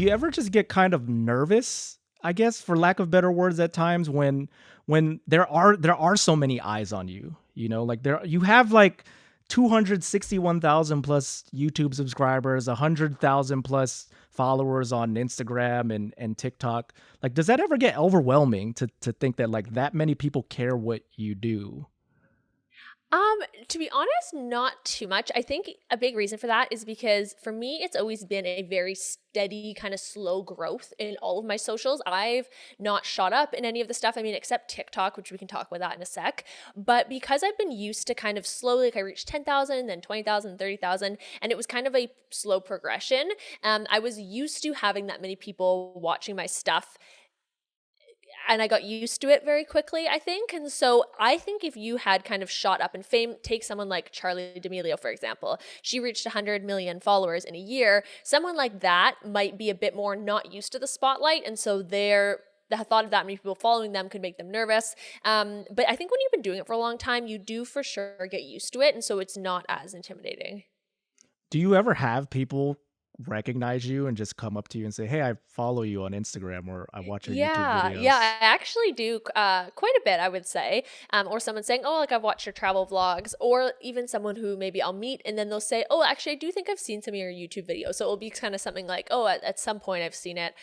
you ever just get kind of nervous, I guess, for lack of better words, at times when there are so many eyes on you, like you have like 261,000 plus YouTube subscribers, 100,000 plus followers on Instagram and TikTok. Like, does that ever get overwhelming to think that like that many people care what you do? To be honest, not too much. I think a big reason for that is because for me, it's always been a very steady, kind of slow growth in all of my socials. I've not shot up in any of the stuff, I mean, except TikTok, which we can talk about that in a sec. But because I've been used to kind of slowly, like I reached 10,000, then 20,000, 30,000, and it was kind of a slow progression. I was used to having that many people watching my stuff, and I got used to it very quickly, I think. And so I think if you had kind of shot up in fame, take someone like Charlie D'Amelio, for example. She reached 100 million followers in a year. Someone like that might be a bit more not used to the spotlight. And so the thought of that many people following them could make them nervous. But I think when you've been doing it for a long time, you do for sure get used to it. And so it's not as intimidating. Do you ever have people recognize you and just come up to you and say, "Hey, I follow you on Instagram or I watch your YouTube Yeah, videos"? I actually do quite a bit, I would say. Or someone saying, "Oh, like I've watched your travel vlogs," or even someone who maybe I'll meet and then they'll say, "Oh, actually, I do think I've seen some of your YouTube videos." So it'll be kind of something like, "Oh, at some point I've seen it."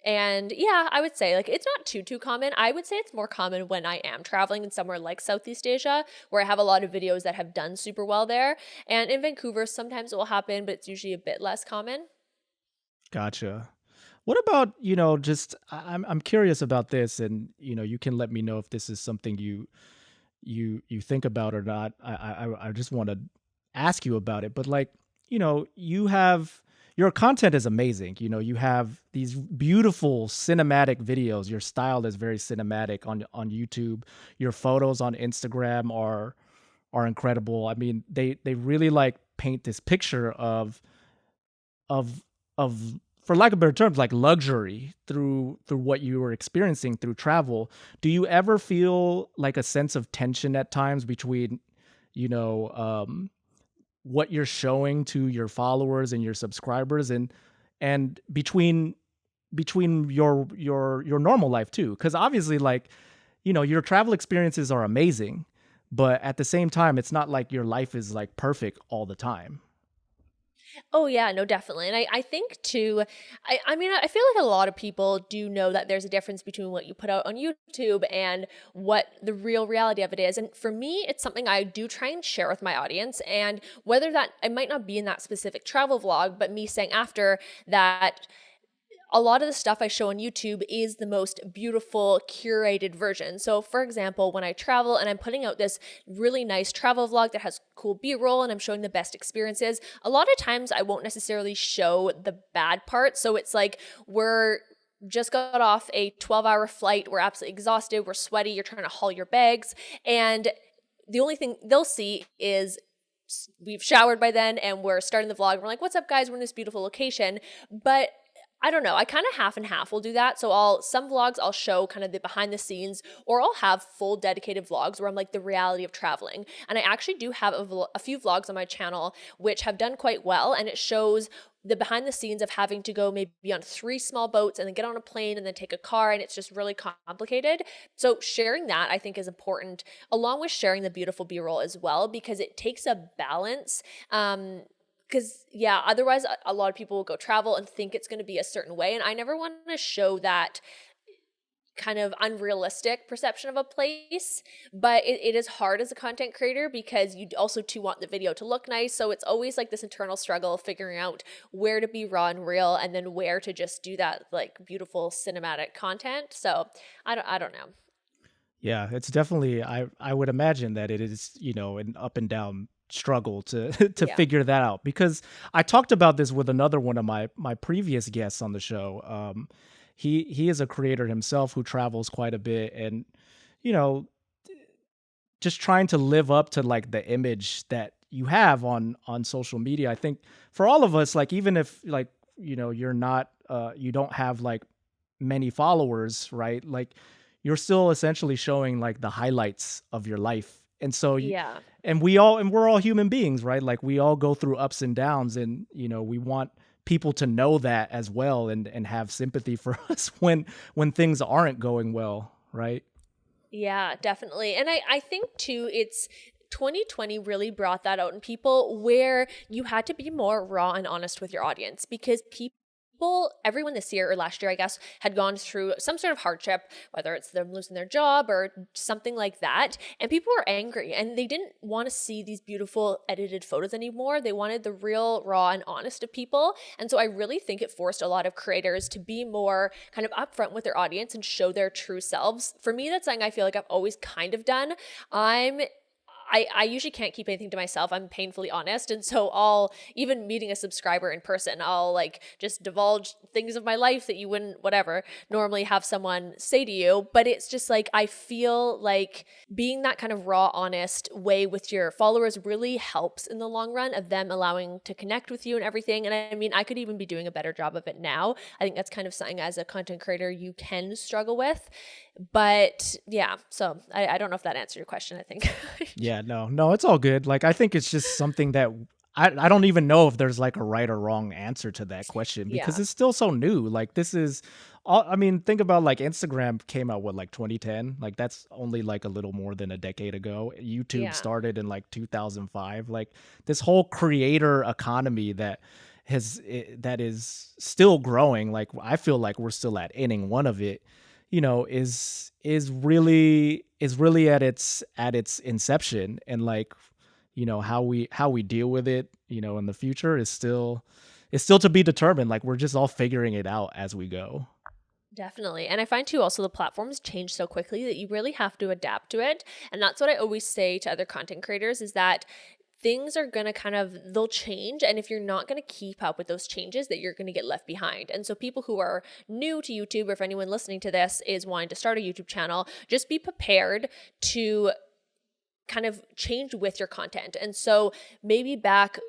And yeah, I would say like it's not too common. I would say it's more common when I am traveling in somewhere like Southeast Asia, where I have a lot of videos that have done super well there. And in Vancouver, sometimes it will happen, but it's usually a bit less common. Gotcha. What about, just I'm curious about this, and you can let me know if this is something you think about or not. I just want to ask you about it. But like, you have your content is amazing. You have these beautiful cinematic videos. Your style is very cinematic on YouTube. Your photos on Instagram are incredible. I mean, they really like paint this picture of of for lack of better terms, like luxury through what you were experiencing through travel. Do you ever feel like a sense of tension at times between, you know, um, what you're showing to your followers and your subscribers, and between your normal life too? Because obviously, like, your travel experiences are amazing, but at the same time, it's not like your life is like perfect all the time. Oh yeah, no, definitely. And I think too, I mean, I feel like a lot of people do know that there's a difference between what you put out on YouTube and what the real reality of it is. And for me, it's something I do try and share with my audience. And whether that I might not be in that specific travel vlog, but me saying after that a lot of the stuff I show on YouTube is the most beautiful, curated version. So, for example, when I travel and I'm putting out this really nice travel vlog that has cool B-roll and I'm showing the best experiences, a lot of times I won't necessarily show the bad parts. So it's like we're just got off a 12-hour flight, we're absolutely exhausted, we're sweaty, you're trying to haul your bags, and the only thing they'll see is we've showered by then and we're starting the vlog. And we're like, what's up, guys? We're in this beautiful location. But I don't know. I kind of half and half will do that. So some vlogs I'll show kind of the behind the scenes, or I'll have full dedicated vlogs where I'm like the reality of traveling. And I actually do have a few vlogs on my channel which have done quite well, and it shows the behind the scenes of having to go maybe on 3 small boats and then get on a plane and then take a car, and it's just really complicated. So sharing that I think is important, along with sharing the beautiful B-roll as well, because it takes a balance. Because yeah, otherwise a lot of people will go travel and think it's going to be a certain way, and I never want to show that kind of unrealistic perception of a place. But it is hard as a content creator because you also too want the video to look nice, so it's always like this internal struggle of figuring out where to be raw and real and then where to just do that like beautiful cinematic content. So I don't know. Yeah, it's definitely, I would imagine that it is, an up and down struggle to to Yeah. figure that out, because I talked about this with another one of my previous guests on the show. He is a creator himself who travels quite a bit, and you know, just trying to live up to like the image that you have on social media. I think for all of us, like, even if like, you're not you don't have like many followers, right? Like, you're still essentially showing like the highlights of your life. And so Yeah. and we're all human beings, right? Like, we all go through ups and downs, and we want people to know that as well, and have sympathy for us when things aren't going well, right? Yeah, definitely. And I think too, it's 2020 really brought that out in people where you had to be more raw and honest with your audience because everyone this year or last year, I guess, had gone through some sort of hardship, whether it's them losing their job or something like that. And people were angry and they didn't want to see these beautiful edited photos anymore. They wanted the real, raw, and honest of people. And so I really think it forced a lot of creators to be more kind of upfront with their audience and show their true selves. For me, that's something I feel like I've always kind of done. I usually can't keep anything to myself. I'm painfully honest. And so even meeting a subscriber in person, I'll like just divulge things of my life that you wouldn't, whatever, normally have someone say to you. But it's just like, I feel like being that kind of raw, honest way with your followers really helps in the long run of them allowing to connect with you and everything. And I mean, I could even be doing a better job of it now. I think that's kind of something as a content creator you can struggle with. But yeah, so I don't know if that answered your question, I think. Yeah, no, it's all good. Like, I think it's just something that I don't even know if there's like a right or wrong answer to that question because Yeah. it's still so new. Like, this is all, I mean, think about like Instagram came out, what, like 2010? Like, that's only like a little more than a decade ago. YouTube Yeah. started in like 2005. Like, this whole creator economy that is still growing. Like, I feel like we're still at inning one of it, is really at its inception. And like, how we deal with it, in the future is still to be determined. Like, we're just all figuring it out as we go. Definitely. And I find too also the platforms change so quickly that you really have to adapt to it. And that's what I always say to other content creators is that things are going to they'll change. And if you're not going to keep up with those changes, that you're going to get left behind. And so people who are new to YouTube, or if anyone listening to this is wanting to start a YouTube channel, just be prepared to kind of change with your content. And so maybe back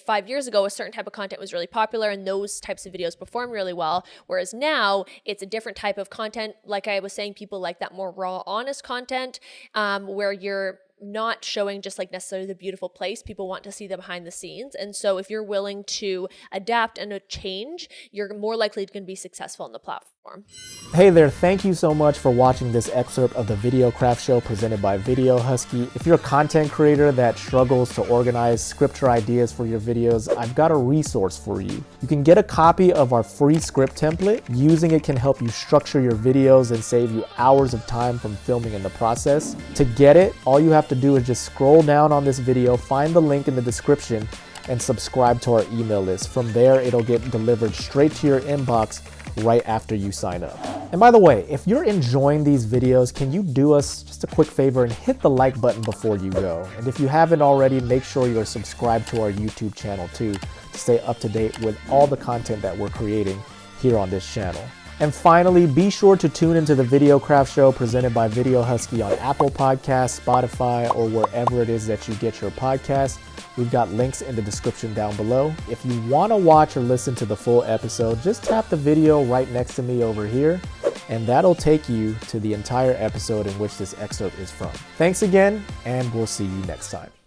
5 years ago, a certain type of content was really popular and those types of videos perform really well. Whereas now it's a different type of content. Like I was saying, people like that more raw, honest content where you're not showing just like necessarily the beautiful place. People want to see the behind the scenes. And so if you're willing to adapt and to change, you're more likely going to be successful on the platform. Hey there, thank you so much for watching this excerpt of the Videocraft show presented by Video Husky. If you're a content creator that struggles to organize scripture ideas for your videos, I've got a resource for you. You can get a copy of our free script template. Using it can help you structure your videos and save you hours of time from filming in the process. To get it, all you have to do is just scroll down on this video, find the link in the description, and subscribe to our email list. From there, it'll get delivered straight to your inbox right after you sign up. And by the way, if you're enjoying these videos, can you do us just a quick favor and hit the like button before you go? And if you haven't already, make sure you're subscribed to our YouTube channel too, to stay up to date with all the content that we're creating here on this channel. And finally, be sure to tune into the Videocraft show presented by Video Husky on Apple Podcasts, Spotify, or wherever it is that you get your podcasts. We've got links in the description down below. If you want to watch or listen to the full episode, just tap the video right next to me over here, and that'll take you to the entire episode in which this excerpt is from. Thanks again, and we'll see you next time.